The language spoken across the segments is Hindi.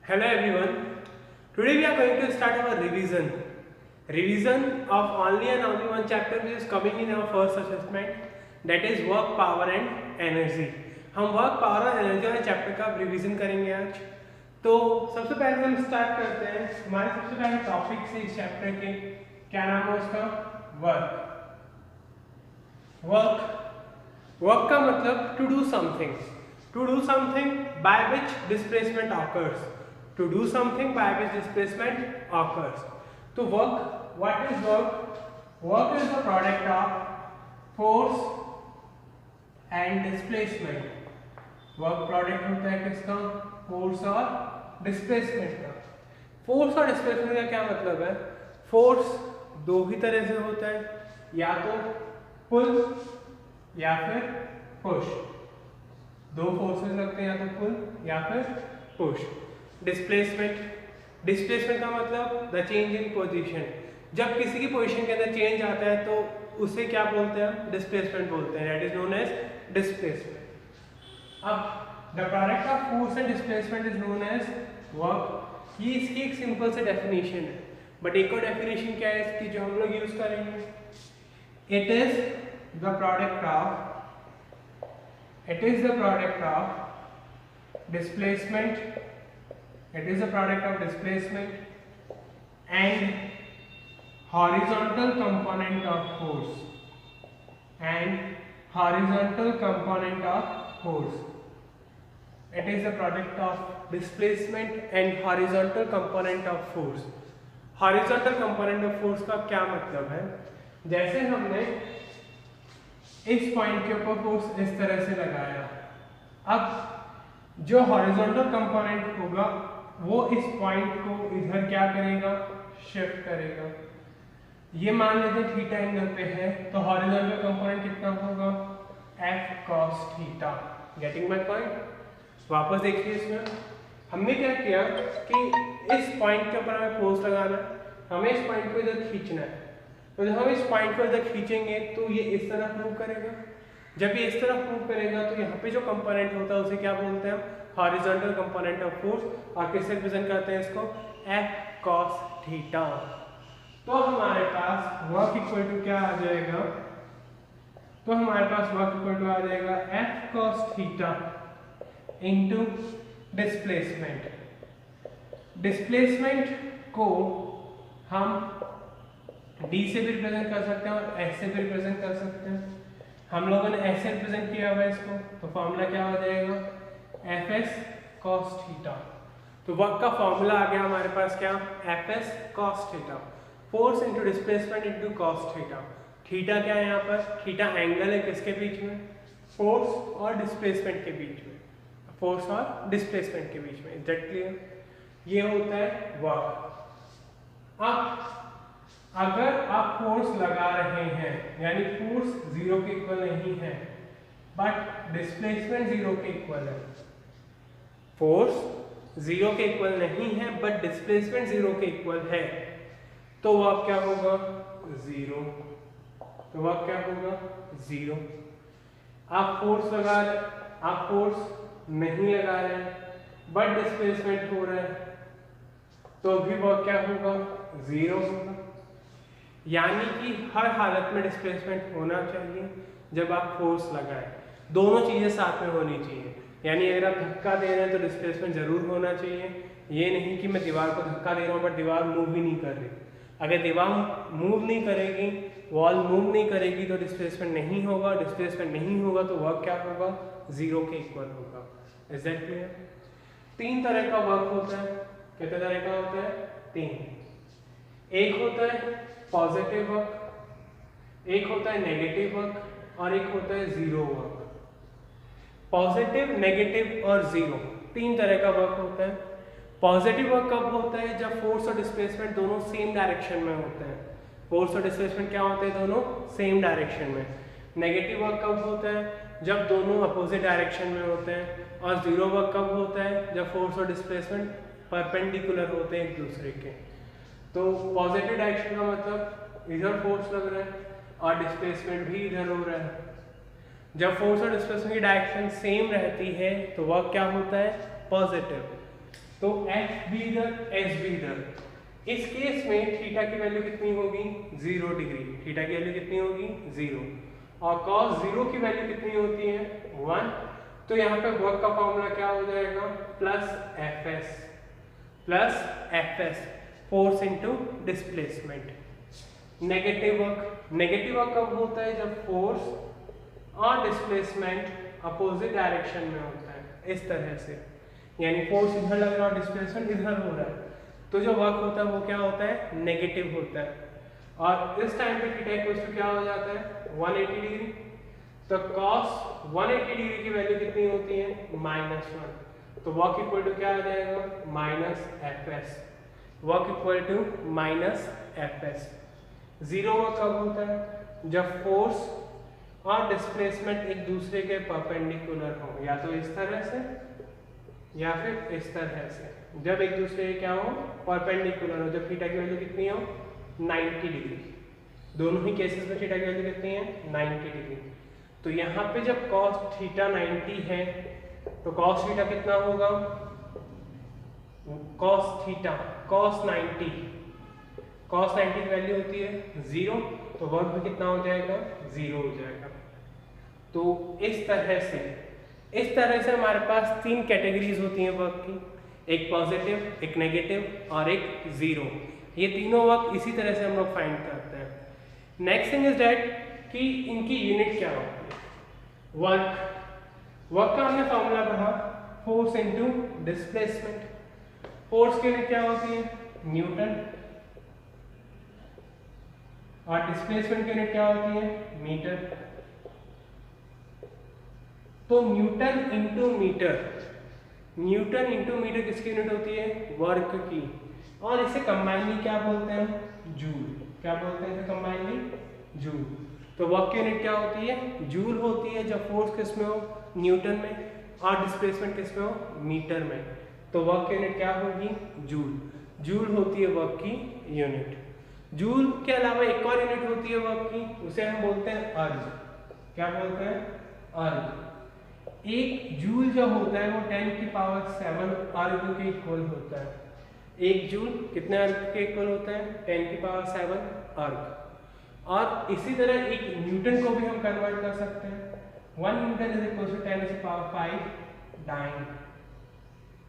Hello everyone. Today we are going to start our revision. Revision of only and only one chapter which is coming in our first assessment, that is work, power and energy. हम वर्क, पावर और एनर्जी वाले चैप्टर का रिवीजन करेंगे आज। तो सबसे पहले हम स्टार्ट करते हैं हमारे सबसे पहले टॉपिक से इस चैप्टर के। क्या नाम है उसका? वर्क। वर्क का मतलब to do something, to do something by which displacement occurs, to do something by which displacement occurs. So what is work? Work is the product of force and displacement. Work product होता है किसका? Force और displacement का। Force और displacement का क्या मतलब है? Force दो ही तरह से होता है, या तो pull या फिर push। दो फोर्सेस लगते हैं, या तो पुल या फिर पुश। डिस्प्लेसमेंट का मतलब द चेंज इन पोजीशन। जब किसी की पोजीशन के अंदर चेंज आता है तो उसे क्या बोलते हैं? डिस्प्लेसमेंट बोलते हैं, that is known as displacement. अब the product of force and displacement is known as work. ये इसकी एक सिंपल से डेफिनेशन है, बट एक और डेफिनेशन क्या है इसकी जो हम लोग यूज करेंगे? It is the product of displacement. It is a product of displacement and horizontal component of force. It is a product of displacement and horizontal component of force. Horizontal component of force का क्या मतलब है? जैसे हमने इस पॉइंट के ऊपर फोर्स इस तरह से लगाया, अब जो हॉरिजॉन्टल कंपोनेंट होगा वो इस पॉइंट को इधर क्या करेगा? शिफ्ट करेगा। ये मान लेते थीटा एंगल पे है, तो हॉरिजॉन्टल कंपोनेंट कितना होगा? F cos theta. Getting my point? वापस देखिए, इसमें हमने क्या किया कि इस पॉइंट के ऊपर हमें फोर्स लगाना है, हमें इस पॉइंट को इधर खींचना है। तो जब हम इस पॉइंट को इधर खींचेंगे तो ये इस तरफ मूव करेगा। जब ये इस तरफ मूव करेगा तो यहाँ पे जो कंपोनेंट होता है उसे क्या बोलते हैं? Horizontal component of force. और किससे रिप्रेजेंट करते हैं इसको? F cos theta. तो हमारे पास वर्क इक्वल टू क्या आ जाएगा? तो हमारे पास वर्क इक्वल टू आ जाएगा F cos theta into displacement. Displacement को हम D से भी रिप्रेजेंट कर सकते हैं और S से भी रिप्रेजेंट कर सकते हैं। हम लोगों ने S से रिप्रेजेंट किया हुआ है इसको, तो फॉर्मूला क्या हो जाएगा? Fs cos theta. तो वर्क का फॉर्मूला आ गया हमारे पास क्या? Fs cos theta. Force into displacement into cos theta. Theta क्या है यहाँ पर? थीटा एंगल है किसके बीच में? फोर्स और डिस्प्लेसमेंट के बीच में। फोर्स और डिस्प्लेसमेंट के बीच में। Is that clear? ये होता है वर्क। अब अगर आप फोर्स लगा रहे हैं, यानी फोर्स जीरो के इक्वल नहीं है बट डिस्प्लेसमेंट जीरो के इक्वल है, फोर्स जीरो के इक्वल नहीं है बट डिस्प्लेसमेंट जीरो के इक्वल है, तो वर्क क्या होगा? जीरो। तो वर्क क्या होगा? जीरो। आप फोर्स लगा रहे, आप फोर्स नहीं लगा रहे हैं बट डिस्प्लेसमेंट हो रहा है, तो भी वर्क क्या होगा? जीरो होगा। यानी कि हर हालत में डिस्प्लेसमेंट होना चाहिए जब आप फोर्स लगाएं। दोनों चीजें साथ में होनी चाहिए। यानी अगर आप धक्का दे रहे हैं तो डिस्प्लेसमेंट जरूर होना चाहिए। ये नहीं कि मैं दीवार को धक्का दे रहा हूँ बट दीवार मूव ही नहीं कर रही। अगर दीवार मूव नहीं करेगी, वॉल मूव नहीं करेगी तो डिस्प्लेसमेंट नहीं होगा। डिस्प्लेसमेंट नहीं होगा तो वर्क क्या होगा? जीरो के इक्वल होगा। Is that clear? तीन तरह का वर्क होता है। कितने तरह का होता है? तीन। एक होता है पॉजिटिव वर्क, एक होता है नेगेटिव वर्क और एक होता है जीरो वर्क। पॉजिटिव, नेगेटिव और जीरो, तीन तरह का वर्क होता है। पॉजिटिव वर्क कब होता है? जब फोर्स और डिस्प्लेसमेंट दोनों सेम डायरेक्शन में होते हैं। फोर्स और डिस्प्लेसमेंट क्या होते हैं? दोनों सेम डायरेक्शन में। नेगेटिव वर्क कब होता है? जब दोनों अपोजिट डायरेक्शन में होते हैं। और जीरो वर्क कब होता है? जब फोर्स और डिस्प्लेसमेंट परपेंडिकुलर होते हैं एक दूसरे के। तो पॉजिटिव डायरेक्शन का मतलब इधर फोर्स लग रहा है और डिस्प्लेसमेंट भी इधर हो रहा है। जब फोर्स और डिस्प्लेसमेंट की डायरेक्शन सेम रहती है तो वर्क क्या होता है? पॉजिटिव। तो एफ भी इधर, एस भी इधर। इस केस में थीटा की वैल्यू कितनी होगी? 0 डिग्री। थीटा की वैल्यू कितनी होगी? 0। और cos 0 की वैल्यू कितनी होती है? 1। तो यहाँ पे वर्क का फॉर्मूला क्या हो जाएगा? Plus F S, force into displacement. Negative work कब होता है? जब फोर्स और डिस्प्लेसमेंट अपोजिट डायरेक्शन में होता है, इस तरह से। यानी फोर्स इधर लग रहा है और डिस्प्लेसमेंट इधर हो रहा है, तो जो वर्क होता है वो क्या होता है? नेगेटिव होता है। और इस टाइम पे थीटा इक्वल टू क्या हो जाता है? 180 डिग्री। तो cos 180 डिग्री की वैल्यू कितनी होती है? -1। तो वर्क इक्वल टू क्या आ जाएगा? -fs। Work equal to -fs। Zero work कब होता है? जब फोर्स और डिस्प्लेसमेंट एक दूसरे के परपेंडिकुलर हो, या तो इस तरह से या फिर इस तरह से। जब एक दूसरे के क्या हो? परपेंडिकुलर हो। जब थीटा की वैल्यू कितनी हो? 90 डिग्री। दोनों ही केसेस में थीटा की वैल्यू कितनी है? 90 डिग्री। तो यहाँ पे जब cos थीटा 90 है तो cos थीटा कितना होगा? cos 90 की वैल्यू होती है 0, तो वर्क भी कितना हो जाएगा? 0 हो जाएगा। तो इस तरह से हमारे पास 3 कैटेगरीज होती हैं वर्क की, एक पॉजिटिव, एक नेगेटिव और एक जीरो। ये तीनों वर्क इसी तरह से हम लोग फाइंड करते हैं। नेक्स्ट थिंग इज दैट कि इनकी यूनिट क्या होती है? वर्क का हमने फॉर्मूला पढ़ा, फोर्स इनटू डिस्प्लेसमेंट। फोर्स की यूनिट क्या होती है? न्यूटन। और डिस्प्लेसमेंट की यूनिट क्या होती है? मीटर। तो न्यूटन इंटू मीटर किसकी यूनिट होती है? वर्क की। और इसे कंबाइनली क्या बोलते हैं? जूल। क्या बोलते हैं इसे कंबाइनली? जूल। तो वर्क की यूनिट क्या होती है? जूल होती है। जब फोर्स किस में हो? न्यूटन में। और डिस्प्लेसमेंट किस में हो? मीटर में। तो वर्क की यूनिट क्या होगी? जूल। जूल होती है वर्क की यूनिट। जूल के अलावा एक और यूनिट होती है वर्क की, उसे हम बोलते हैं अर्ग। क्या बोलते हैं? अर्ग। एक जूल जो होता है वो 10 की पावर 7 अर्ग के इक्वल होता है। एक जूल कितने अर्ग के इक्वल होता है? 10 की पावर 7 अर्ग। और इसी तरह एक न्यूटन को भी हम कन्वर्ट कर सकते हैं। 1 न्यूटन इज इक्वल टू 10 की पावर 5 डाइन।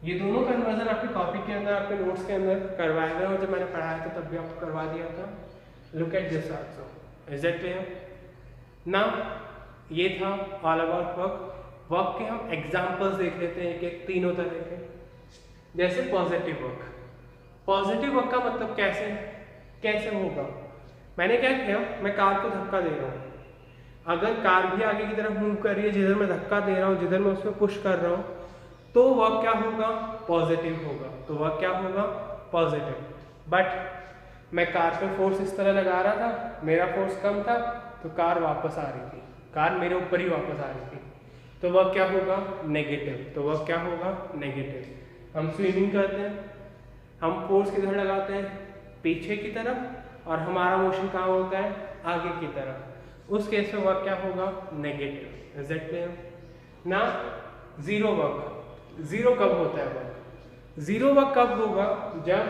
ये दोनों कन्वर्जन आपकी कॉपी के अंदर, आपके नोट्स के अंदर करवाए गए, और जब मैंने पढ़ाया था तब भी आपको करवा दिया था। Look at this also. Is that clear? Now ये था ऑल अबाउट वर्क के हम एग्जांपल्स देख लेते हैं, एक तीनों तरह के। जैसे पॉजिटिव वर्क का मतलब कैसे होगा? मैंने क्या किया? मैं कार को धक्का दे रहा हूँ। अगर कार भी आगे की तरफ मूव कर रही है, जिधर मैं धक्का दे रहा हूँ, जिधर मैं उसमें पुश कर रहा हूँ, तो वर्क क्या होगा? पॉजिटिव होगा। तो वर्क क्या होगा? पॉजिटिव। बट मैं कार पे फोर्स इस तरह लगा रहा था, मेरा फोर्स कम था, तो कार वापस आ रही थी, कार मेरे ऊपर ही वापस आ रही थी, तो वर्क क्या होगा? नेगेटिव। तो वर्क क्या होगा? नेगेटिव। हम स्विमिंग करते हैं, हम फोर्स किधर लगाते हैं? पीछे की तरफ, और हमारा मोशन कहाँ होता है? आगे की तरफ। उस केस में वर्क क्या होगा? नेगेटिव। Is that clear? ना जीरो वर्क। जीरो कब होता है वर्क? जीरो वर्क कब होगा? जब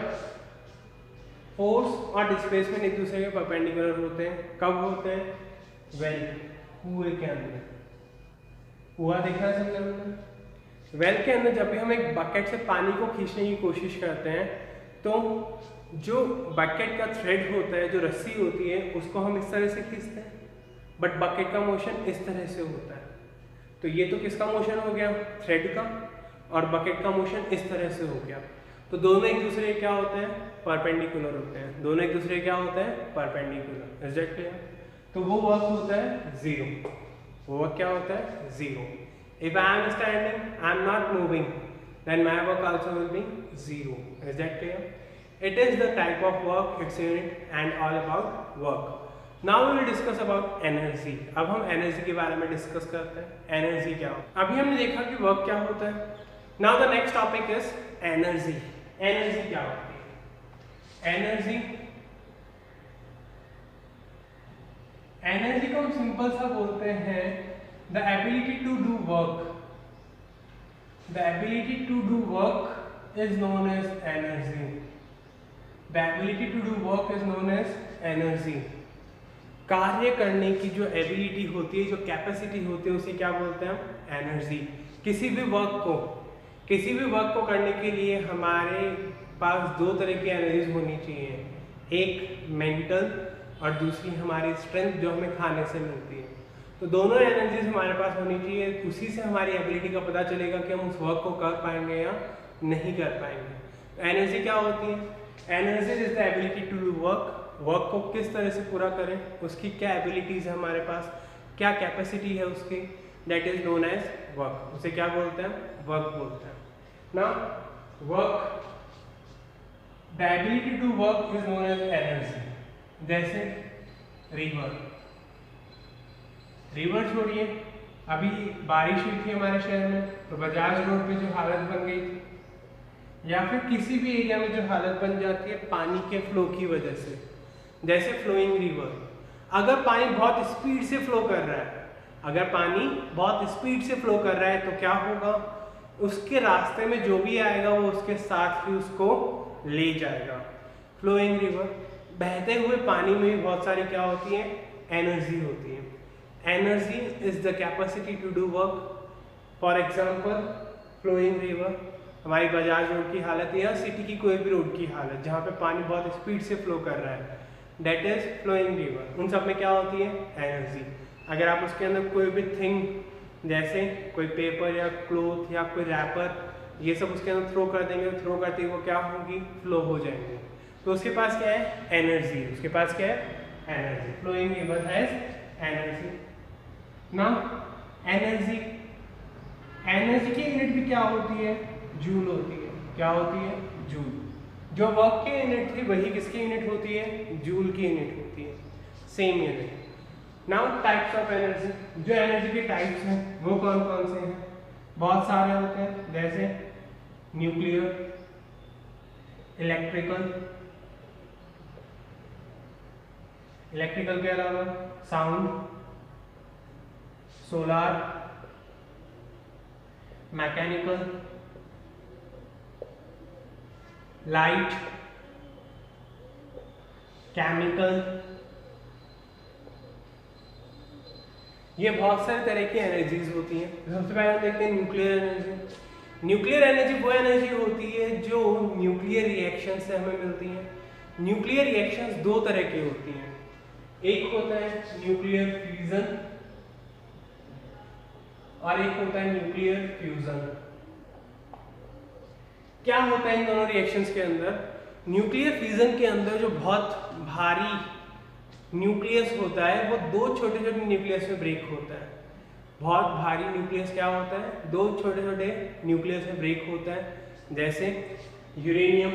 फोर्स और डिस्प्लेसमेंट एक दूसरे के परपेंडिकुलर होते हैं। कब होते हैं? वेल, कुएं के अंदर। कुआं देखा है सब लोगों ने? वेल के अंदर जब भी हम एक बकेट से पानी को खींचने की कोशिश करते हैं, तो जो बकेट का थ्रेड होता है, जो रस्सी होती है, उसको हम इस तरह से खींचते हैं, बट बकेट का मोशन इस तरह से होता है। तो ये तो किसका मोशन हो गया? थ्रेड का। और बकेट का मोशन इस तरह से हो गया। तो दोनों एक दूसरे के क्या होते हैं? परपेंडिकुलर होते हैं। दोनों एक दूसरे क्या होते हैं? परपेंडिकुलर। Is that clear? तो वो वर्क होता है जीरो। वो वर्क क्या होता है? Zero. If I am standing, I am not moving, then my work also will be zero. Is that clear? It is the type of work, its unit, and all about work. Now we will discuss about energy. अब हम energy के बारे में डिस्कस करते हैं। Energy क्या होता है? अभी हमने देखा कि वर्क क्या होता है। Now the next topic is energy. Energy क्या होती है? Energy को हम सिंपल सा बोलते हैं the ability to do work. The ability to do work is known as energy. The ability to do work is known as energy. कार्य करने की जो एबिलिटी होती है, जो कैपेसिटी होती है, उसे क्या बोलते हैं हम? एनर्जी। किसी भी वर्क को करने के लिए हमारे पास दो तरह की एनर्जीज होनी चाहिए, एक मेंटल और दूसरी हमारी स्ट्रेंथ जो हमें खाने से मिलती है। तो दोनों एनर्जीज हमारे पास होनी चाहिए, उसी से हमारी एबिलिटी का पता चलेगा कि हम उस वर्क को कर पाएंगे या नहीं कर पाएंगे। एनर्जी क्या होती है? Energy is the ability to do work को किस तरह से पूरा करें, उसकी क्या एबिलिटीज है हमारे पास, क्या कैपेसिटी है उसकी, that is known as work. उसे क्या बोलते हैं? वर्क बोलते हैं ना। Work, the ability to work is known as energy. जैसे रिवर छोड़िए, अभी बारिश हुई थी हमारे शहर में तो बजाज रोड पे जो हालत बन गई थी, या फिर किसी भी एरिया में जो हालत बन जाती है पानी के फ्लो की वजह से, जैसे फ्लोइंग रिवर। अगर पानी बहुत स्पीड से फ्लो कर रहा है, तो क्या होगा? उसके रास्ते में जो भी आएगा वो उसके साथ ही उसको ले जाएगा। फ्लोइंग रिवर, बहते हुए पानी में भी बहुत सारी क्या होती है? एनर्जी होती है। Energy is the capacity to do work. For example flowing river, हमारी बजाज रोड की हालत या सिटी की कोई भी रोड की हालत जहाँ पे पानी बहुत स्पीड से फ्लो कर रहा है, दैट इज फ्लोइंग रिवर। उन सब में क्या होती है? एनर्जी। अगर आप उसके अंदर कोई भी थिंग, जैसे कोई पेपर या क्लोथ या कोई रैपर, ये सब उसके अंदर थ्रो कर देंगे, तो थ्रो करते ही वो क्या होगी? फ्लो हो जाएंगे। तो उसके पास क्या है? एनर्जी। उसके पास क्या है? Energy. Flowing river has energy. ना एनर्जी की यूनिट भी क्या होती है? जूल होती है। क्या होती है? जूल। जो वर्क की यूनिट थी वही किसकी यूनिट होती है? जूल की यूनिट होती है, same unit. Now types of energy, जो एनर्जी के टाइप्स हैं वो कौन कौन से हैं? बहुत सारे होते हैं, जैसे न्यूक्लियर, इलेक्ट्रिकल के अलावा sound, solar, mechanical, light, chemical. ये बहुत सारे तरह की एनर्जीज होती हैं। सबसे पहले हम देखते हैं न्यूक्लियर एनर्जी। न्यूक्लियर एनर्जी वो एनर्जी होती है जो न्यूक्लियर रिएक्शन से हमें मिलती है। न्यूक्लियर रिएक्शंस दो तरह की होती हैं, एक होता है न्यूक्लियर फ्यूजन और एक होता है न्यूक्लियर फ्यूजन। क्या होता है इन दोनों रिएक्शंस के अंदर? न्यूक्लियर फ्यूजन के अंदर जो बहुत भारी न्यूक्लियस होता है वो दो छोटे छोटे न्यूक्लियस में ब्रेक होता है। बहुत भारी न्यूक्लियस क्या होता है? दो छोटे छोटे न्यूक्लियस में ब्रेक होता है। जैसे यूरेनियम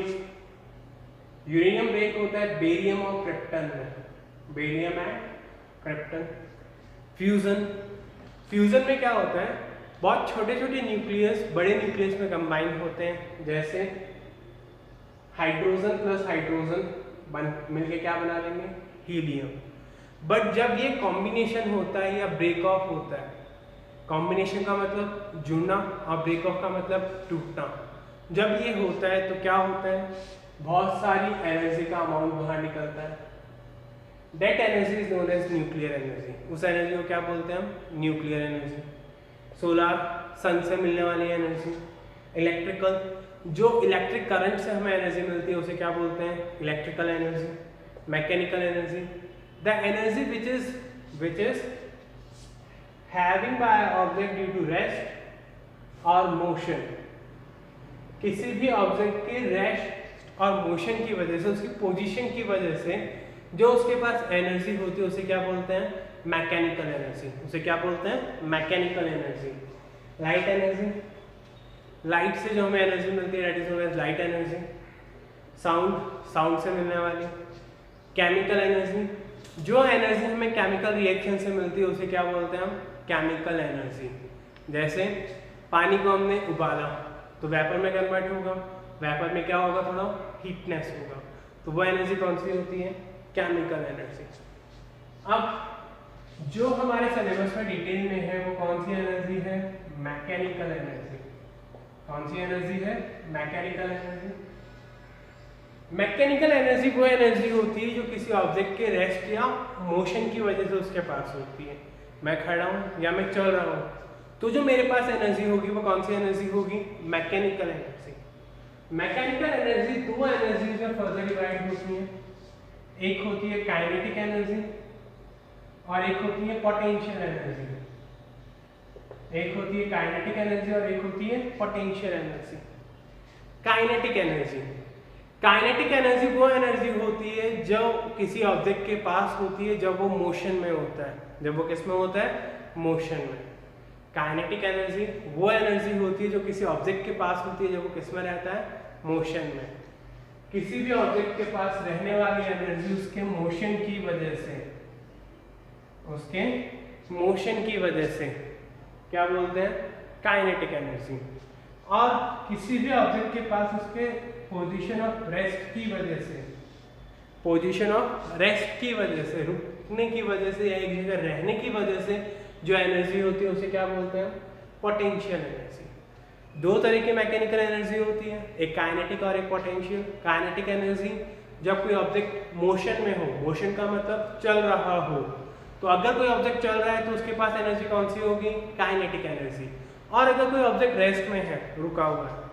ब्रेक होता है बेरियम और क्रिप्टन में, बेरियम एंड क्रिप्टन। फ्यूजन में क्या होता है? बहुत छोटे छोटे न्यूक्लियस बड़े न्यूक्लियस में कंबाइन होते हैं। जैसे हाइड्रोजन प्लस हाइड्रोजन मिलके क्या बना लेंगे? हीलियम। बट जब ये कॉम्बिनेशन होता है या ब्रेक ऑफ होता है, कॉम्बिनेशन का मतलब जुड़ना और ब्रेक ऑफ का मतलब टूटना, जब ये होता है तो क्या होता है? बहुत सारी एनर्जी का अमाउंट बाहर निकलता है। That energy is known as nuclear energy. उस एनर्जी को क्या बोलते हैं हम? Nuclear energy. सोलार, सन से मिलने वाली एनर्जी। इलेक्ट्रिकल, जो इलेक्ट्रिक करंट से हमें एनर्जी मिलती है उसे क्या बोलते हैं? Electrical energy. Mechanical energy, the energy which is having by object due to rest और मोशन। किसी भी ऑब्जेक्ट के रेस्ट और मोशन की वजह से, उसकी पोजीशन की वजह से जो उसके पास एनर्जी होती है उसे क्या बोलते हैं? Mechanical energy. उसे क्या बोलते हैं? Mechanical energy. Light energy, light से जो हमें एनर्जी मिलती है that is known as light energy. Sound से मिलने वाली। केमिकल एनर्जी, जो एनर्जी हमें केमिकल रिएक्शन से मिलती है उसे क्या बोलते हैं हम? Chemical energy. जैसे पानी को हमने उबाला तो वेपर में कन्वर्ट होगा, वेपर में क्या होगा? थोड़ा हीटनेस होगा, तो वो एनर्जी कौन सी होती है? Chemical energy. अब जो हमारे सिलेबस में डिटेल में है वो कौन सी एनर्जी है? Mechanical energy. कौन सी एनर्जी है? Mechanical energy. मैकेनिकल एनर्जी वो एनर्जी होती है जो किसी ऑब्जेक्ट के रेस्ट या मोशन की वजह से उसके पास होती है। मैं खड़ा हूँ या मैं चल रहा हूँ, तो जो मेरे पास एनर्जी होगी वो कौन सी एनर्जी होगी? Mechanical energy. मैकेनिकल एनर्जी दो एनर्जी में फर्दर डिवाइड होती है, एक होती है काइनेटिक एनर्जी और एक होती है पोटेंशियल एनर्जी। एक होती है काइनेटिक एनर्जी और एक होती है potential energy. Kinetic energy, kinetic energy वो एनर्जी होती है जो किसी ऑब्जेक्ट के पास होती है जब वो मोशन में होता है। जब वो किस में होता है? मोशन में। काइनेटिक एनर्जी वो एनर्जी होती है जो किसी ऑब्जेक्ट के पास होती है जब वो किस में रहता है? मोशन में। किसी भी ऑब्जेक्ट के पास रहने वाली एनर्जी उसके मोशन की वजह से, उसके मोशन की वजह से क्या बोलते हैं? Kinetic energy. और किसी भी ऑब्जेक्ट के पास उसके पोजीशन ऑफ रेस्ट की वजह से, पोजीशन ऑफ रेस्ट की वजह से, रुकने की वजह से या एक जगह रहने की वजह से जो एनर्जी होती है उसे क्या बोलते हैं? Potential energy. दो तरह की मैकेनिकल एनर्जी होती है, एक काइनेटिक और एक पोटेंशियल। काइनेटिक एनर्जी जब कोई ऑब्जेक्ट मोशन में हो, मोशन का मतलब चल रहा हो, तो अगर कोई ऑब्जेक्ट चल रहा है तो उसके पास एनर्जी कौन सी होगी? Kinetic energy. और अगर कोई ऑब्जेक्ट रेस्ट में है, रुका हुआ है,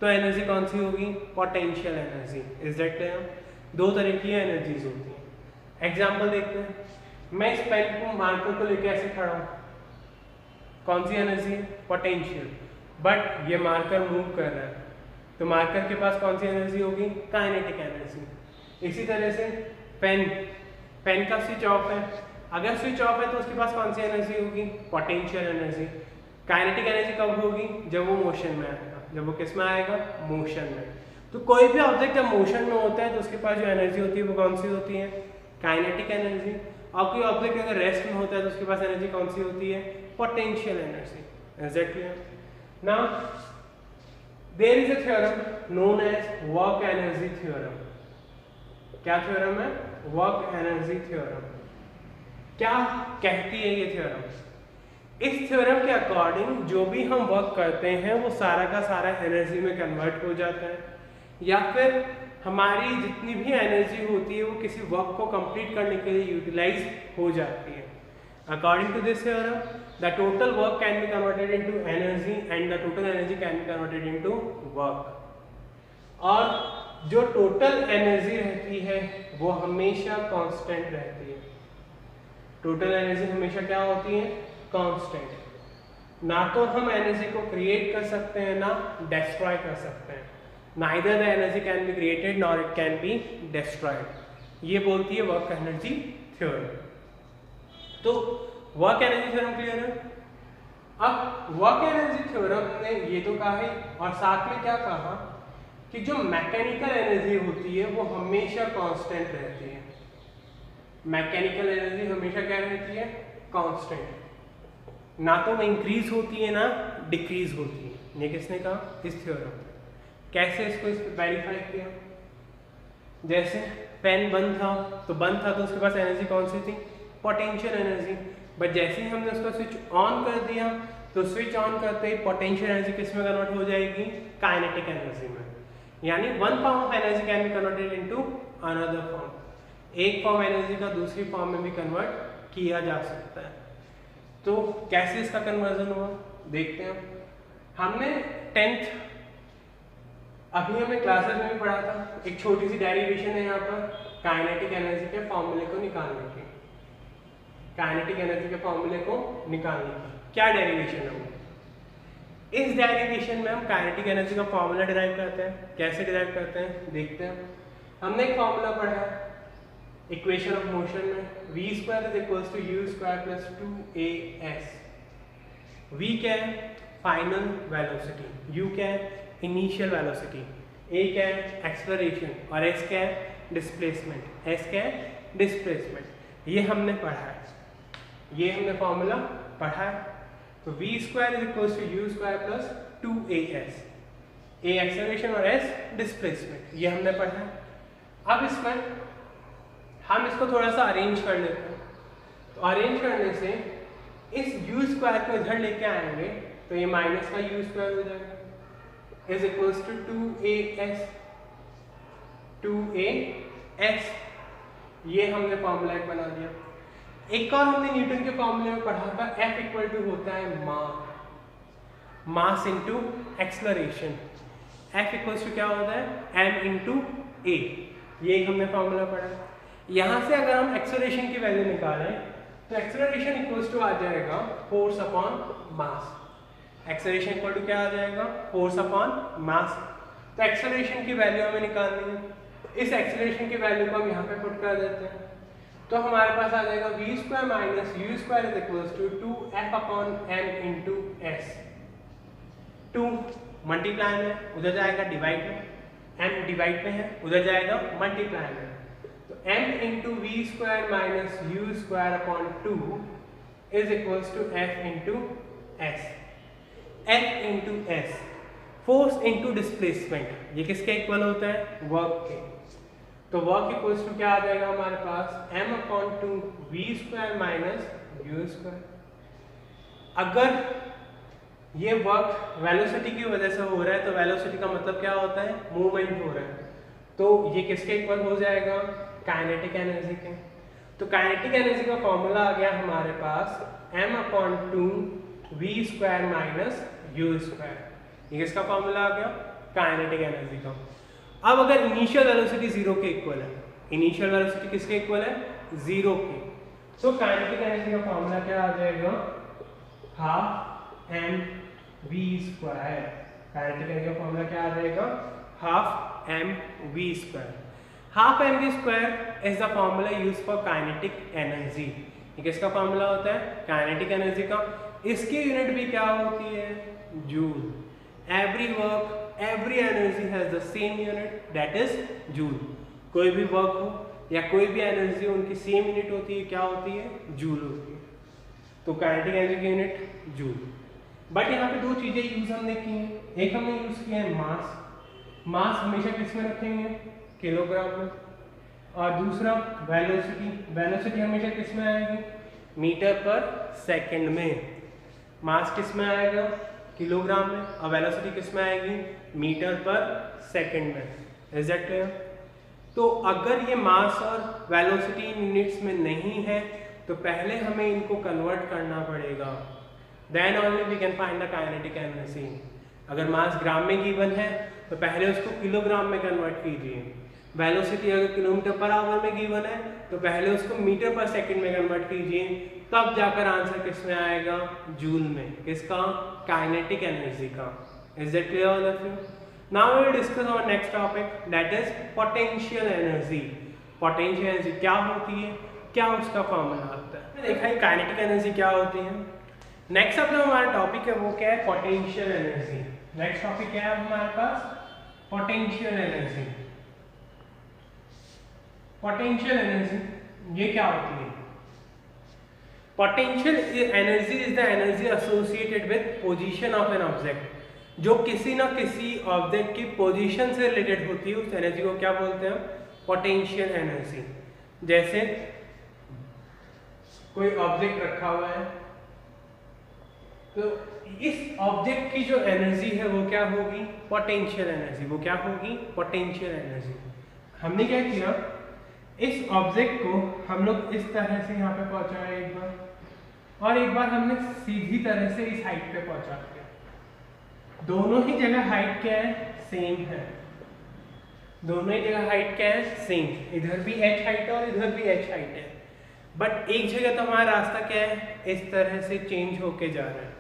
तो एनर्जी कौन सी होगी? Potential energy. Is that clear? दो तरह की एनर्जीज होती हैं। एग्जांपल देखते हैं। मैं इस पेन को, मार्कर को लेकर ऐसे खड़ा हूँ, कौन सी एनर्जी है? पोटेंशियल। बट ये मार्कर मूव कर रहा है, तो मार्कर के पास कौन सी एनर्जी होगी? Kinetic energy. इसी तरह से पेन, पेन का स्विच ऑफ है, अगर स्विच ऑफ है तो उसके पास कौन सी एनर्जी होगी? Potential energy. काइनेटिक एनर्जी कब होगी? जब वो मोशन में आएगा। जब वो किस में आएगा? मोशन में। तो कोई भी ऑब्जेक्ट जब मोशन में होता है तो उसके पास जो एनर्जी होती है वो कौन सी होती है? Kinetic energy. और कोई ऑब्जेक्ट अगर रेस्ट में होता है तो उसके पास एनर्जी कौन सी होती है? Potential energy. Is that clear? Now there is a theorem known as work energy theorem. क्या थ्योरम है? Work energy theorem. क्या कहती है ये थ्योरम? इस थ्योरम के अकॉर्डिंग जो भी हम वर्क करते हैं वो सारा का सारा एनर्जी में कन्वर्ट हो जाता है, या फिर हमारी जितनी भी एनर्जी होती है वो किसी वर्क को कंप्लीट करने के लिए यूटिलाइज हो जाती है। According to this theorem the total work can be converted into energy and the total energy can be converted into work. और जो टोटल एनर्जी रहती है वो हमेशा कांस्टेंट रहती है। टोटल एनर्जी हमेशा क्या होती है? कांस्टेंट। ना तो हम एनर्जी को क्रिएट कर सकते हैं ना डिस्ट्रॉय कर सकते हैं। Neither the energy can B created nor it can be destroyed. ये बोलती है वर्क एनर्जी थ्योरम। तो वर्क एनर्जी थ्योरम क्लियर है? अब वर्क एनर्जी थ्योरम ने ये तो कहा है और साथ में क्या कहा कि जो मैकेनिकल एनर्जी होती है वो हमेशा कांस्टेंट रहती है। मैकेनिकल एनर्जी हमेशा क्या रहती है? कांस्टेंट। ना तो वो इंक्रीज होती है ना डिक्रीज होती है। ये किसने कहा? इस थ्योरम। कैसे इसको वेरीफाई किया? जैसे पेन बंद था, तो बंद था तो उसके पास एनर्जी कौन सी थी? Potential energy. बट जैसे ही हमने उसका स्विच ऑन कर दिया तो स्विच ऑन करते ही पोटेंशियल एनर्जी किस में कन्वर्ट हो जाएगी? काइनेटिक एनर्जी में। यानी one form of energy can be converted into another form. एक फॉर्म एनर्जी का दूसरी फॉर्म में भी कन्वर्ट किया जा सकता है। तो कैसे इसका कन्वर्जन हुआ देखते हैं। हमने 10th अभी हमने क्लासेस में भी पढ़ा था। एक छोटी सी डेरिवेशन है यहाँ पर काइनेटिक एनर्जी के फॉर्मूले को निकालने की। काइनेटिक एनर्जी के फॉर्मूले को निकालने की क्या डेरिवेशन है वो? इस डेरिवेशन में हम काइनेटिक एनर्जी का फॉर्मूला डिराइव करते हैं। कैसे डिराइव करते हैं देखते हैं। हमने एक फॉर्मूला पढ़ा है इक्वेशन ऑफ मोशन में, v square is equals to u square plus 2as। v क्या है? फाइनल वेलोसिटी, u क्या है? इनिशियल वेलोसिटी, a क्या है? एक्सेलरेशन और s क्या है? डिस्प्लेसमेंट। s क्या है? डिस्प्लेसमेंट। ये हमने पढ़ा है, ये हमने फॉर्मूला पढ़ा है। तो v square is equals to u square plus 2as। a acceleration और s डिस्प्लेसमेंट, ये हमने पढ़ा है। अब इसमें हम इसको थोड़ा सा अरेंज कर लेते हैं। तो अरेंज करने से इस u स्क्वायर को इधर लेके आएंगे तो ये माइनस का u स्क्वायर हो जाएगा। Is equals to 2AS, 2AS। ये हमने फॉर्मूला एक बना दिया। एक और हमने न्यूटन के फॉर्मूले में पढ़ा था, F इक्वल टू होता है mass into acceleration. F equals to क्या होता है, m इंटू a। ये हमने फॉर्मूला पढ़ा। यहाँ से अगर हम एक्सेलरेशन की वैल्यू निकालें तो एक्सेलरेशन इक्वल्स टू आ जाएगा force upon mass. Acceleration equal to क्या आ जाएगा, फोर्स अपॉन मास। तो एक्सेलरेशन की वैल्यू हमें निकालनी है। इस एक्सेलरेशन की वैल्यू को हम यहाँ पे पुट कर देते हैं, तो हमारे पास आ जाएगा v square minus u square is equals to 2F upon m into s। 2 multiply में, उधर जाएगा डिवाइड में, m डिवाइड में है, उधर जाएगा मल्टीप्लाई में। तो m into v square minus u square upon 2 is equals to f into s। f into s, force into displacement, ये किसके इक्वल होता है, वर्क के। तो वर्क इक्वल्स टू क्या आ जाएगा हमारे पास, m upon 2 v square minus u square. अगर ये वर्क वेलोसिटी की वजह से हो रहा है तो वेलोसिटी का मतलब क्या होता है, मूवमेंट हो रहा है, तो ये किसके इक्वल हो जाएगा, काइनेटिक एनर्जी के। तो काइनेटिक एनर्जी का फॉर्मूला आ गया हमारे पास m upon 2 v square minus u square. ये किसका फॉर्मूला आ गया, काइनेटिक एनर्जी का। अब अगर इनिशियल वेलोसिटी 0 के इक्वल है, इनिशियल वेलोसिटी किसके इक्वल है, 0 के, तो काइनेटिक एनर्जी का फॉर्मूला क्या आ जाएगा, half m v square. Kinetic energy का फॉर्मूला क्या आ जाएगा, half m v square. Half m v square is the formula use for kinetic energy. ये किसका फॉर्मूला होता है, काइनेटिक एनर्जी का। इसकी यूनिट भी क्या होती है, joule. Every work, every energy has the same unit, that is joule. कोई भी वर्क हो या कोई भी एनर्जी हो, उनकी सेम यूनिट होती है, क्या होती है, जूल होती है। तो काइनेटिक एनर्जी की यूनिट जूल। बट यहाँ पे दो चीजें यूज हमने की हैं। एक हमने यूज किया है मास, मास हमेशा किस में रखेंगे, किलोग्राम में। और दूसरा वेलोसिटी, वेलोसिटी हमेशा किस में आएगी, मीटर पर सेकंड में। मास किस में आएगा, किलोग्राम में, और वेलोसिटी किस में आएगी, मीटर पर सेकंड में। Is that clear? तो अगर ये मास और वेलोसिटी यूनिट्स में नहीं है तो पहले हमें इनको कन्वर्ट करना पड़ेगा, then only we can find the kinetic energy. अगर मास ग्राम में गिवन है तो पहले उसको किलोग्राम में कन्वर्ट कीजिए। वेलोसिटी अगर किलोमीटर पर आवर में गिवन है तो पहले उसको मीटर पर सेकंड में कन्वर्ट कीजिए, तब जाकर आंसर किस में आएगा, जूल में। किसका, काइनेटिक एनर्जी का। Is that clear all of you? Now we will discuss our next topic, that is potential energy. Potential energy क्या होती है, क्या उसका फॉर्मूला आता है। देखा है काइनेटिक एनर्जी क्या होती है। नेक्स्ट अपना हमारा टॉपिक है वो क्या है, पोटेंशियल एनर्जी। नेक्स्ट टॉपिक क्या है हमारे पास, पोटेंशियल एनर्जी। पोटेंशियल एनर्जी ये क्या होती है, potential energy is the energy associated with position of an object. जो किसी ना किसी ऑब्जेक्ट की पोजीशन से रिलेटेड होती है, उस एनर्जी को क्या बोलते हैं, पोटेंशियल एनर्जी। जैसे कोई ऑब्जेक्ट रखा हुआ है तो इस ऑब्जेक्ट की जो एनर्जी है वो क्या होगी, पोटेंशियल एनर्जी। वो क्या होगी, पोटेंशियल एनर्जी। हमने क्या किया, इस ऑब्जेक्ट को हम लोग इस तरह से यहाँ पे पहुंचाया एक बार, और एक बार हमने सीधी तरह से इस हाइट पे पहुंचा दिया। दोनों ही जगह हाइट क्या है, सेम है। दोनों ही जगह हाइट क्या है, सेम। इधर भी h हाइट है और इधर भी h हाइट है, बट एक जगह तो हमारा रास्ता क्या है, इस तरह से चेंज होके जा रहा है,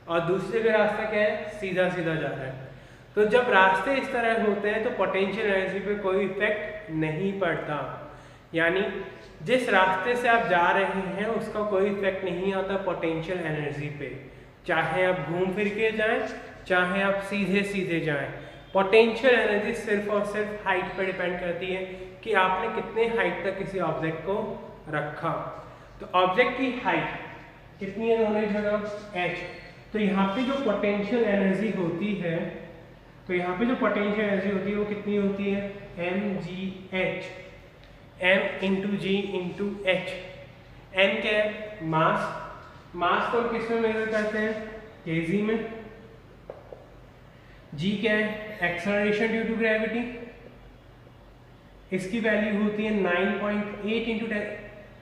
और दूसरी जगह रास्ता क्या है, सीधा सीधा जा रहा है। तो जब रास्ते इस तरह होते हैं तो पोटेंशियल एनर्जी पे कोई इफेक्ट नहीं पड़ता। यानी जिस रास्ते से आप जा रहे हैं उसका कोई इफेक्ट नहीं आता पोटेंशियल एनर्जी पे, चाहे आप घूम फिर के जाएं, चाहे आप सीधे सीधे जाएं। पोटेंशियल एनर्जी सिर्फ और सिर्फ हाइट पर डिपेंड करती है कि आपने कितने हाइट तक किसी ऑब्जेक्ट को रखा। तो ऑब्जेक्ट की हाइट कितनी है दोनों जगह, h। तो यहाँ पे जो पोटेंशियल एनर्जी होती है, तो यहाँ पे जो पोटेंशियल एनर्जी होती है वो कितनी होती है, mgh, m इंटू जी इंटू एच। m क्या है, मास। मास को किस में मेजर करते हैं, केजी में। जी क्या है, एक्सेलरेशन ड्यू टू ग्रेविटी, इसकी वैल्यू होती है 9.8 इंटू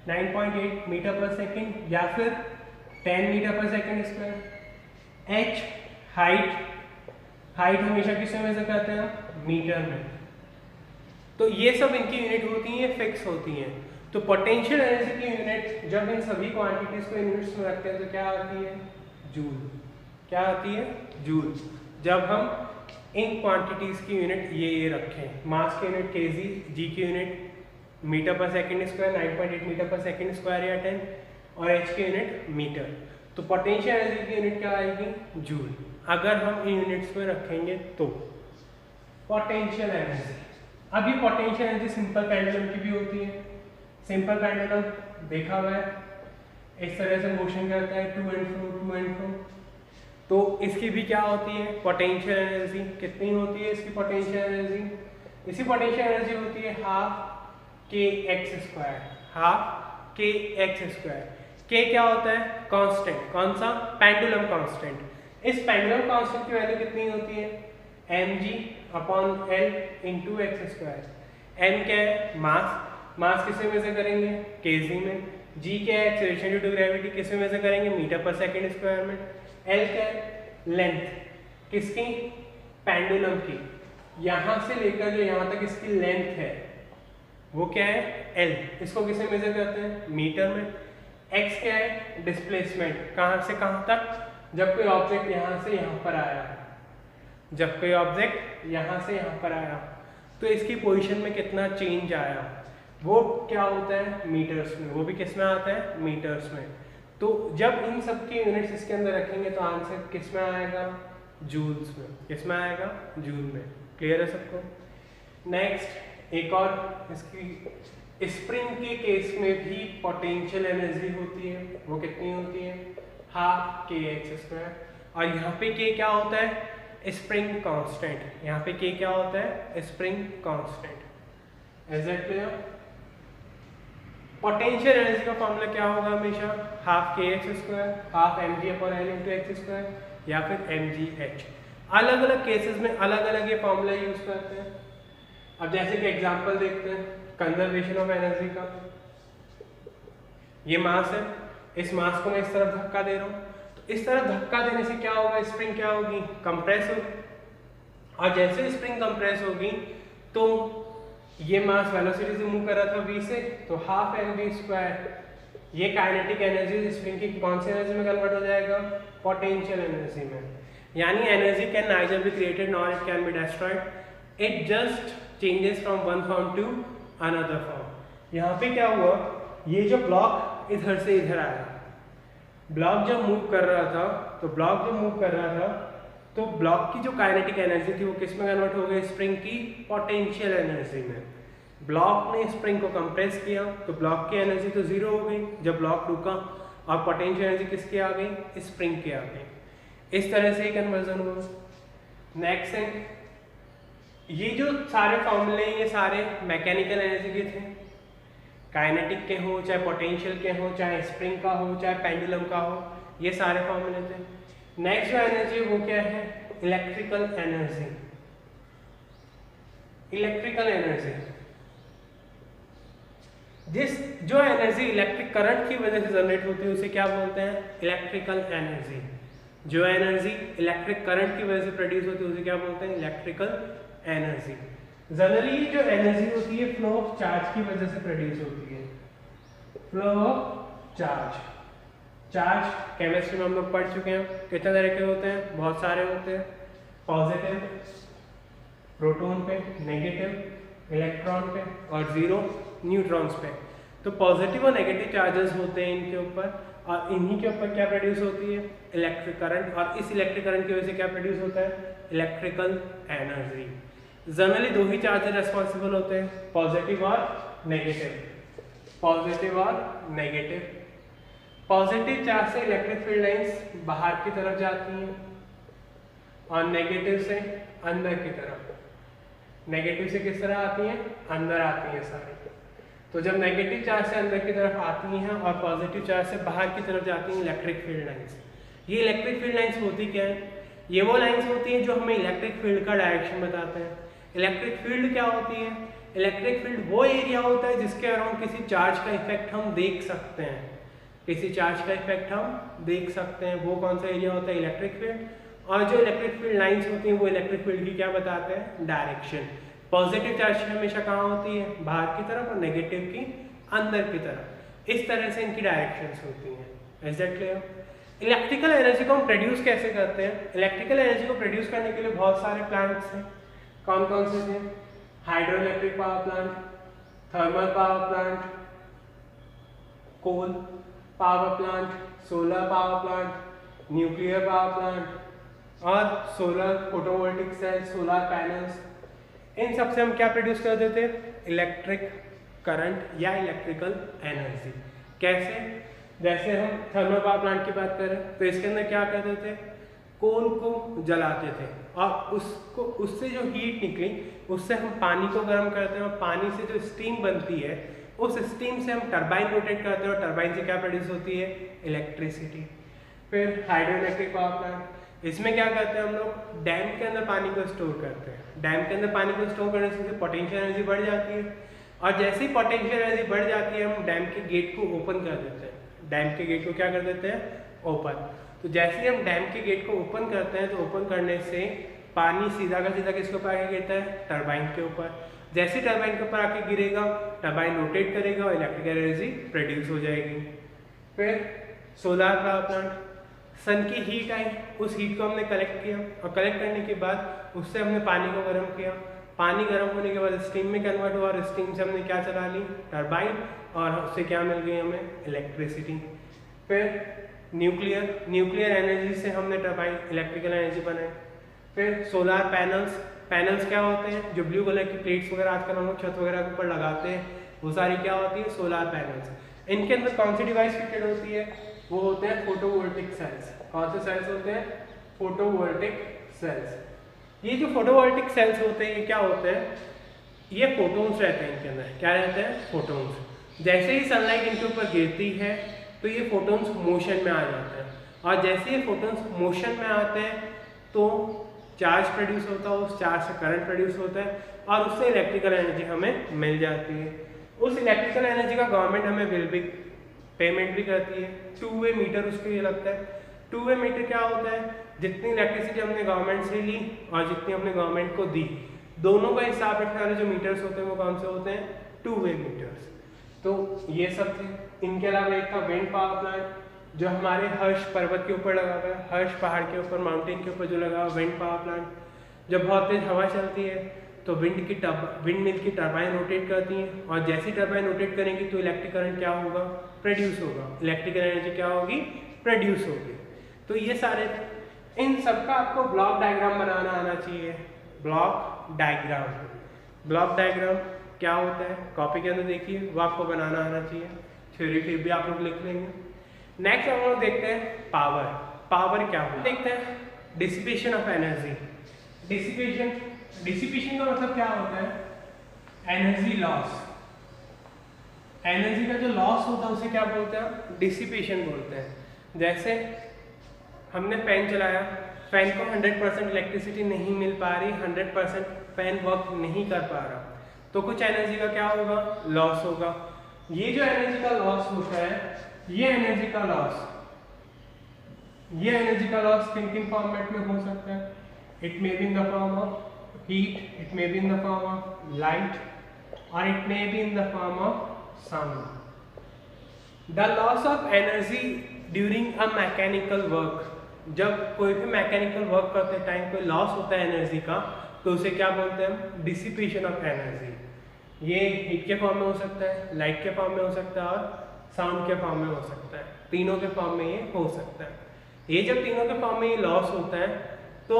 9.8 मीटर पर सेकेंड या फिर 10 मीटर पर second square. H height, height हमेशा किसमें मेजर करते हैं, मीटर में। तो ये सब इनकी यूनिट होती हैं, फिक्स होती हैं। तो पोटेंशियल एनर्जी की यूनिट जब इन सभी क्वांटिटीज को यूनिट्स में रखते हैं तो क्या आती है, जूल। क्या आती है, जूल। जब हम इन क्वांटिटीज की यूनिट ये रखें, मास की यूनिट केजी, जी की यूनिट मीटर पर सेकंड स्क्वायर 9.8 मीटर पर सेकंड स्क्वायर या 10, और एच की यूनिट मीटर। तो पोटेंशियल एनर्जी की यूनिट क्या आएगी, जूल। अगर हम इन यूनिट्स में रखेंगे तो पोटेंशियल एनर्जी। अब ये पोटेंशियल एनर्जी सिंपल पेंडुलम की भी होती है। सिंपल पेंडुलम देखा हुआ है, इस तरह से मोशन करता है टू एंड फ्रो। तो इसकी भी क्या होती है, पोटेंशियल एनर्जी। कितनी होती है इसकी पोटेंशियल एनर्जी, इसकी पोटेंशियल एनर्जी होती है half k x square, half k x square. K क्या होता है, कांस्टेंट। कौन सा, पेंडुलम कांस्टेंट। इस पेंडुलम कांस्टेंट की वैल्यू कितनी होती है, mg upon l into x square. M क्या है, मास, मास किसे मेजर करेंगे, केजी में। जी क्या है, एक्सेलरेशन ड्यू टू ग्रेविटी, किसे मेजर करेंगे, मीटर पर सेकंड स्क्वायर में। एल क्या है, लेंथ, किसकी, पेंडुलम की। यहां से लेकर जो यहां तक इसकी लेंथ है वो क्या है, एल। इसको किसे मेजर करते हैं, मीटर में। एक्स क्या है, डिस्प्लेसमेंट, कहां से कहां तक, जब कोई ऑब्जेक्ट यहां से यहां पर आया, जब कोई ऑब्जेक्ट यहां से यहां पर आया तो इसकी पोजीशन में कितना चेंज आया, वो क्या होता है, मीटर्स में। वो भी किस में आता है, मीटर्स में। तो जब इन सब की यूनिट्स इसके अंदर रखेंगे तो आंसर किस में आएगा, जूल्स में। किस में आएगा, जूल में। क्लियर है सबको। नेक्स्ट एक और, इसकी स्प्रिंग के केस में भी पोटेंशियल एनर्जी होती है। वो कितनी होती है, हाफ के एक्स स्क्वायर। और यहाँ पे के क्या होता है, स्प्रिंग कांस्टेंट। यहाँ पे के क्या होता है, spring constant. Is that clear. Potential energy का फॉर्मूला क्या होगा हमेशा, half k x square, half m g upon l into x square या फिर एम जी एच। अलग अलग केसेस में अलग अलग ये फॉर्मूला यूज करते हैं। अब जैसे कि एग्जांपल देखते हैं कंजर्वेशन ऑफ एनर्जी का। ये मास है, इस मास को मैं इस तरफ धक्का दे रहा हूँ, तो इस तरफ धक्का देने से क्या होगा, स्प्रिंग क्या होगी, कंप्रेस होगी। और जैसे स्प्रिंग कंप्रेस होगी तो ये मास वेलोसिटी से मूव कर रहा था v से, तो हाफ एम वी स्क्वायर ये काइनेटिक एनर्जी स्प्रिंग की कौन सी एनर्जी में कन्वर्ट हो जाएगा, पोटेंशियल एनर्जी में। यानी energy can neither be created nor it can be destroyed, it just changes from one form to another form. यहाँ पे क्या हुआ, ये जो ब्लॉक इधर से इधर आया, ब्लॉक जब मूव कर रहा था तो तो ब्लॉक की जो काइनेटिक एनर्जी थी वो किस में कन्वर्ट हो गई, स्प्रिंग की पोटेंशियल एनर्जी में। ब्लॉक ने स्प्रिंग को कंप्रेस किया तो ब्लॉक की एनर्जी तो जीरो हो गई जब ब्लॉक रुका, और पोटेंशियल एनर्जी किसकी आ गई, स्प्रिंग की आ गई। इस तरह से ही कन्वर्जन हुआ। नेक्स्ट है, ये जो सारे फॉर्मूले ये सारे मैकेनिकल एनर्जी के थे, काइनेटिक के हो, चाहे पोटेंशियल के हो, चाहे स्प्रिंग का हो, चाहे पेंडुलम का हो, ये सारे फॉर्मूले थे। नेक्स्ट जो एनर्जी वो क्या है, इलेक्ट्रिकल एनर्जी। इलेक्ट्रिकल एनर्जी, जो एनर्जी इलेक्ट्रिक करंट की वजह से जनरेट होती है उसे क्या बोलते हैं, इलेक्ट्रिकल एनर्जी। जो एनर्जी इलेक्ट्रिक करंट की वजह से प्रोड्यूस होती है उसे क्या बोलते हैं, इलेक्ट्रिकल एनर्जी। जनरली जो एनर्जी होती है फ्लो ऑफ चार्ज की वजह से प्रोड्यूस होती है, flow of charge. Charge chemistry में हम लोग पढ़ चुके हैं, कितने तरह के होते हैं, बहुत सारे होते हैं। पॉजिटिव प्रोटॉन पे, नेगेटिव इलेक्ट्रॉन पे, और जीरो न्यूट्रॉन्स पे। तो पॉजिटिव और नेगेटिव चार्जेस होते हैं इनके ऊपर, और इन्हीं के ऊपर क्या प्रोड्यूस होती है, इलेक्ट्रिक करंट। और इस इलेक्ट्रिक करंट की वजह से क्या प्रोड्यूस होता है, इलेक्ट्रिकल एनर्जी। जनरली दो ही चार्जेस रेस्पॉन्सिबल होते हैं, पॉजिटिव और नेगेटिव। पॉजिटिव और नेगेटिव। पॉजिटिव चार्ज से इलेक्ट्रिक फील्ड लाइंस बाहर की तरफ जाती हैं और नेगेटिव से अंदर की तरफ। नेगेटिव से किस तरह आती हैं, अंदर आती हैं सारी। तो जब नेगेटिव चार्ज से अंदर की तरफ आती हैं और पॉजिटिव चार्ज से बाहर की तरफ जाती हैं इलेक्ट्रिक फील्ड लाइंस। ये इलेक्ट्रिक फील्ड लाइंस होती क्या है, ये वो लाइंस होती हैं जो हमें इलेक्ट्रिक फील्ड का डायरेक्शन बताते हैं। इलेक्ट्रिक फील्ड क्या होती है? इलेक्ट्रिक फील्ड वो एरिया होता है जिसके अराउंड किसी चार्ज का इफेक्ट हम देख सकते हैं, किसी चार्ज का इफेक्ट हम देख सकते हैं, वो कौन सा एरिया होता है? Electric field. और जो इलेक्ट्रिक फील्ड लाइंस होती हैं वो इलेक्ट्रिक फील्ड की क्या बताते हैं? डायरेक्शन। पॉजिटिव चार्ज की हमेशा कहाँ होती है? बाहर की तरफ, और नेगेटिव की अंदर की तरफ। इस तरह से इनकी डायरेक्शंस होती हैं। Is that clear? Electrical energy को हम प्रोड्यूस कैसे करते हैं? इलेक्ट्रिकल एनर्जी को प्रोड्यूस करने के लिए बहुत सारे प्लांट्स हैं। कौन कौन से थे? Hydro electric power plant, thermal power plant, coal power plant, solar power plant, nuclear power plant और solar photovoltaic cell, solar panels. इन सब से हम क्या प्रोड्यूस कर देते हैं? इलेक्ट्रिक करंट या इलेक्ट्रिकल एनर्जी। कैसे? जैसे हम थर्मल पावर प्लांट की बात करें तो इसके अंदर क्या करते थे? कोल को जलाते थे और उससे जो हीट निकली उससे हम पानी को गर्म करते हैं, और पानी से जो स्टीम बनती है उस स्टीम से हम टरबाइन रोटेट करते हैं, और टरबाइन से क्या प्रोड्यूस होती है? इलेक्ट्रिसिटी। फिर हाइड्रो इलेक्ट्रिक पावर प्लांट, इसमें क्या करते हैं हम लोग? डैम के अंदर पानी को स्टोर करते हैं। डैम के अंदर पानी को स्टोर करने से पोटेंशियल एनर्जी बढ़ जाती है, और जैसे ही पोटेंशियल एनर्जी बढ़ जाती है हम डैम के गेट को ओपन कर देते हैं। डैम के गेट को क्या कर देते हैं? ओपन। तो जैसे ही हम डैम के गेट को ओपन करते हैं तो ओपन करने से पानी सीधा का सीधा किसके ऊपर आके गिरता है? टरबाइन के ऊपर। जैसे टरबाइन के ऊपर आके गिरेगा टरबाइन रोटेट करेगा और इलेक्ट्रिकल एनर्जी प्रोड्यूस हो जाएगी। फिर सोलर पावर प्लांट, सन की हीट आई, उस हीट को हमने कलेक्ट किया, और कलेक्ट करने के बाद उससे हमने पानी को गर्म किया। पानी गर्म होने के बाद स्टीम में कन्वर्ट हुआ, और स्टीम से हमने क्या चला ली? टरबाइन, और उससे क्या मिल गई हमें? इलेक्ट्रिसिटी। फिर न्यूक्लियर एनर्जी से हमने टरबाइन इलेक्ट्रिकल एनर्जी बनाई। फिर सोलर पैनल्स, पैनल्स क्या होते हैं? जो ब्लू कलर की प्लेट्स वगैरह आजकल हम लोग छत वगैरह के ऊपर लगाते हैं, वो सारी क्या होती है? Solar panels. इनके अंदर कौन सी डिवाइस फिटेड होती है? वो होते हैं फोटोवोल्टिक सेल्स। कौन से सेल्स होते हैं? Photovoltaic sales. ये जो फोटोवोल्टिक सेल्स होते हैं ये क्या होते हैं? ये फोटोन्स रहते हैं इनके अंदर। क्या रहते हैं? फोटोन्स। जैसे ही सनलाइट इनके ऊपर गिरती है तो ये फोटोन्स मोशन में आ जाते हैं, और जैसे ये फोटोन्स मोशन में आते हैं तो चार्ज प्रोड्यूस होता है, उस चार्ज से करंट प्रोड्यूस होता है, और उससे इलेक्ट्रिकल एनर्जी हमें मिल जाती है। उस इलेक्ट्रिकल एनर्जी का गवर्नमेंट हमें बिल भी पेमेंट भी करती है। 2 वे मीटर उसके लिए लगता है। 2 वे मीटर क्या होता है? जितनी इलेक्ट्रिसिटी हमने गवर्नमेंट से ली और जितनी हमने गवर्नमेंट को दी, दोनों का हिसाब रखने वाले जो मीटर्स होते हैं वो कौन से होते हैं? 2 वे मीटर्स। तो ये सब थे। इनके अलावा एक था विंड पावर प्लांट, जो हमारे हर्ष पर्वत के ऊपर लगा हुआ है, हर्ष पहाड़ के ऊपर, माउंटेन के ऊपर जो लगा हुआ विंड पावर प्लांट। जब बहुत तेज हवा चलती है तो विंड मिल की टरबाइन रोटेट करती हैं, और जैसी टरबाइन रोटेट करेंगी तो इलेक्ट्रिक करंट क्या होगा? प्रोड्यूस होगा। इलेक्ट्रिकल एनर्जी क्या होगी? प्रोड्यूस होगी। तो ये सारे थे। इन सबका आपको ब्लॉक डायग्राम बनाना आना चाहिए। ब्लॉक डायग्राम क्या होता है? कॉपी के अंदर देखिए, वो आपको बनाना आना चाहिए। थ्योरी फिर भी आप लोग लिख लेंगे। नेक्स्ट हम लोग देखते हैं पावर क्या होता है? देखते हैं डिसिपेशन ऑफ एनर्जी। डिसिपेशन का मतलब क्या होता है? Energy loss. एनर्जी का जो लॉस होता है उसे क्या बोलते हैं? डिसिपेशन बोलते हैं। जैसे हमने फैन चलाया, फैन को 100% इलेक्ट्रिसिटी नहीं मिल पा रही, 100% फैन वर्क नहीं कर पा रहा, तो कुछ एनर्जी का क्या होगा? लॉस होगा। ये जो एनर्जी का लॉस होता है, ये एनर्जी का लॉस किन फॉर्मेट में हो सकता है? It may be in the form of heat, it may be in the form of light, और it may be in the form of sound. The loss of energy during a mechanical work, जब कोई भी मैकेनिकल वर्क करते टाइम कोई लॉस होता है एनर्जी का, तो उसे क्या बोलते हैं हम? Dissipation of energy. ये हीट के फॉर्म में हो सकता है, लाइट के फॉर्म में हो सकता है, और साउंड के फॉर्म में हो सकता है। तीनों के फॉर्म में ये हो सकता है। ये जब तीनों के फॉर्म में ये लॉस होता है तो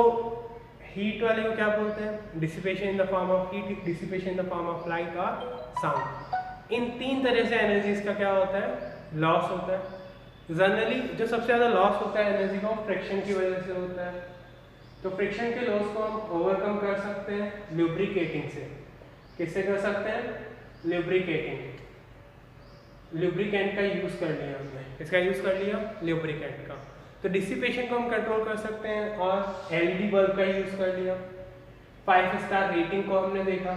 हीट वाले को क्या बोलते हैं? Dissipation in the form of heat, dissipation in the form of light और साउंड। इन तीन तरह से एनर्जीज का क्या होता है? लॉस होता है। जनरली जो सबसे ज़्यादा लॉस होता है एनर्जी का, फ्रिक्शन की वजह से होता है। तो फ्रिक्शन के लॉस को हम ओवरकम कर सकते हैं लुब्रिकेटिंग से। किससे कर सकते हैं? लुब्रिकेंट का यूज़ कर लिया हमने। किसका यूज़ कर लिया? लुब्रिकेंट का। तो तो डिसिपेशन को हम कंट्रोल कर सकते हैं और एलईडी बल्ब का यूज़ कर लिया। 5 स्टार रेटिंग को हमने देखा,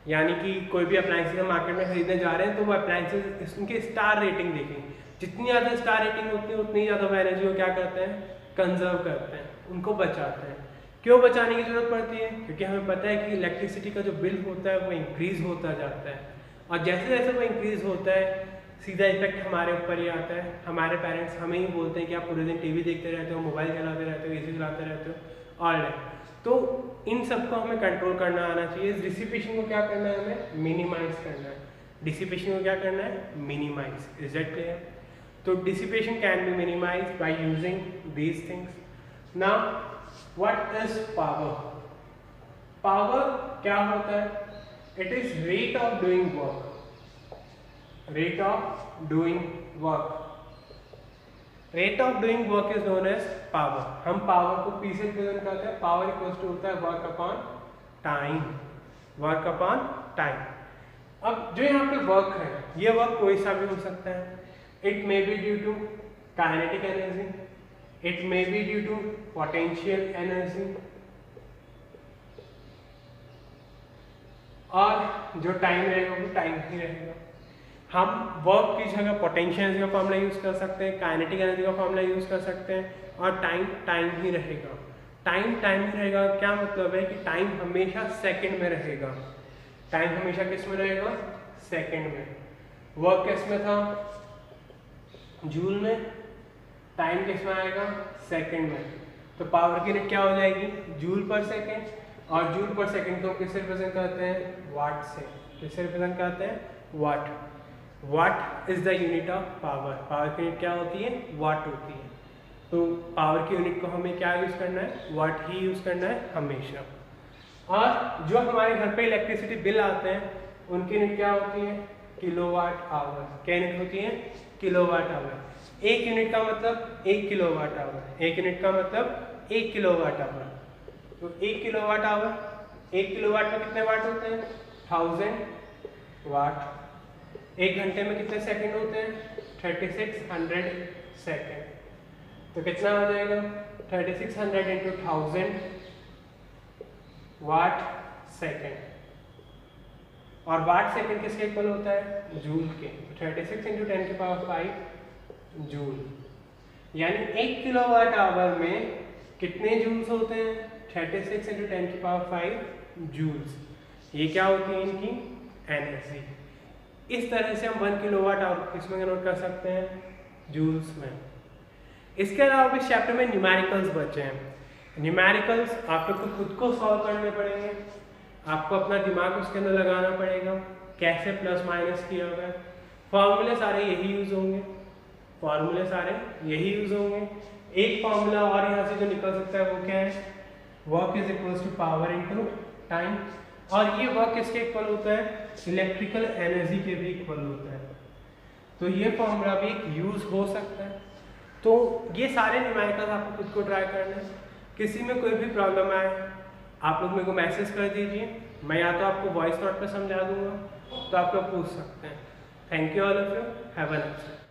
यानी कि कोई भी अप्लायंसेज हम मार्केट में खरीदने जा रहे हैं तो वो अप्लायंसेज उनके स्टार रेटिंग देखें, जितनी ज़्यादा स्टार रेटिंग होती है उतनी ज़्यादा वो एनर्जी को क्या करते हैं, कंजर्व करते हैं, उनको बचाते हैं। क्यों बचाने की ज़रूरत पड़ती है? क्योंकि हमें पता है कि इलेक्ट्रिसिटी का जो बिल होता है वो इंक्रीज़ होता जाता है, और जैसे जैसे वो इंक्रीज़ होता है सीधा इफेक्ट हमारे ऊपर ही आता है। हमारे पेरेंट्स हमें ही बोलते हैं कि आप पूरे दिन टीवी देखते रहते हो, मोबाइल चलाते रहते हो, एसी चलाते रहते हो ऑल टाइम। तो इन सबको हमें कंट्रोल करना आना चाहिए। इस डिसिपेशन को क्या करना है, हमें मिनिमाइज करना है। डिसिपेशन को क्या करना है, मिनिमाइज। Is that clear? तो dissipation can be minimized by using these things. Now what is power? Power क्या होता है? It is rate of doing work. Rate of doing work. Rate of doing work is known as power. हम पावर को P से रिप्रेजेंट करते हैं। पावर इक्वल्स टू होता है work upon time. Work upon time. अब जो यहाँ पे वर्क है, ये वर्क कोई सा भी हो सकता है। It may be due to kinetic energy, it may be due to potential energy, और जो टाइम रहेगा वो टाइम ही रहेगा। हम वर्क की जगह पोटेंशियल एनर्जी का फॉर्मूला यूज़ कर सकते हैं, काइनेटिक एनर्जी का फॉर्मूला यूज़ कर सकते हैं, और टाइम टाइम ही रहेगा। टाइम टाइम ही रहेगा क्या मतलब है कि टाइम हमेशा सेकंड में रहेगा। टाइम हमेशा किस में रहेगा, सेकंड में। वर्क किस में था, जूल में, टाइम किस में आएगा, सेकंड में। तो पावर की यूनिट क्या हो जाएगी, जूल पर सेकंड, और जूल पर सेकंड को किससे रिप्रेजेंट करते हैं, वाट से। किससे रिप्रेजेंट करते हैं, watt. Watt is the unit of power. Power की यूनिट क्या होती है, वाट होती है। तो पावर की यूनिट को हमें क्या यूज करना है, वाट ही यूज करना है हमेशा। और जो हमारे घर पे इलेक्ट्रिसिटी बिल आते हैं उनकी यूनिट क्या होती है, किलोवाट आवर। क्या यूनिट होती है, किलोवाट आवर। एक यूनिट का मतलब 1 किलोवाट आवर। एक यूनिट का मतलब 1 किलोवाट आवर। तो 1 किलोवाट आवर, 1 किलोवाट में कितने वाट होते हैं, 1000 वाट। एक घंटे में कितने सेकंड होते हैं, 3600 सेकंड। तो कितना आ जाएगा, 3600 इंटू 1000 वाट सेकंड। और वाट सेकंड किसके इक्वल होता है, जूल के। 36 इंटू 10 की पावर 5 जूल। यानी 1 किलोवाट आवर में कितने जूल्स होते हैं, 36 इंटू 10 की पावर 5 जूल्स। ये क्या होती है इनकी एनर्जी। इस तरह से हम 1 किलोवाट आवर किसमें कन्वर्ट कर सकते हैं, जूल्स में। इसके अलावा इस चैप्टर में न्यूमेरिकल्स बचे हैं। न्यूमेरिकल्स आप लोग को खुद को सॉल्व करने पड़ेंगे, आपको अपना दिमाग उसके अंदर लगाना पड़ेगा, कैसे प्लस माइनस किया हुआ है। फॉर्मूले सारे यही यूज होंगे, फॉर्मूले सारे यही यूज होंगे। एक फॉर्मूला और यहाँ से जो निकल सकता है वो क्या है, work is equals to power into time. और ये वर्क किसके इक्वल होता है, इलेक्ट्रिकल एनर्जी के भी इक्वल होता है। तो ये फॉर्मूला भी एक यूज हो सकता है। तो ये सारे न्यूमेरिकल्स आपको खुद को ट्राई करना है। किसी में कोई भी प्रॉब्लम आए आप लोग मेरे को मैसेज कर दीजिए, मैं या तो आपको वॉइस नोट पे समझा दूंगा, तो आप लोग पूछ सकते हैं। Thank you all of you, have a nice day.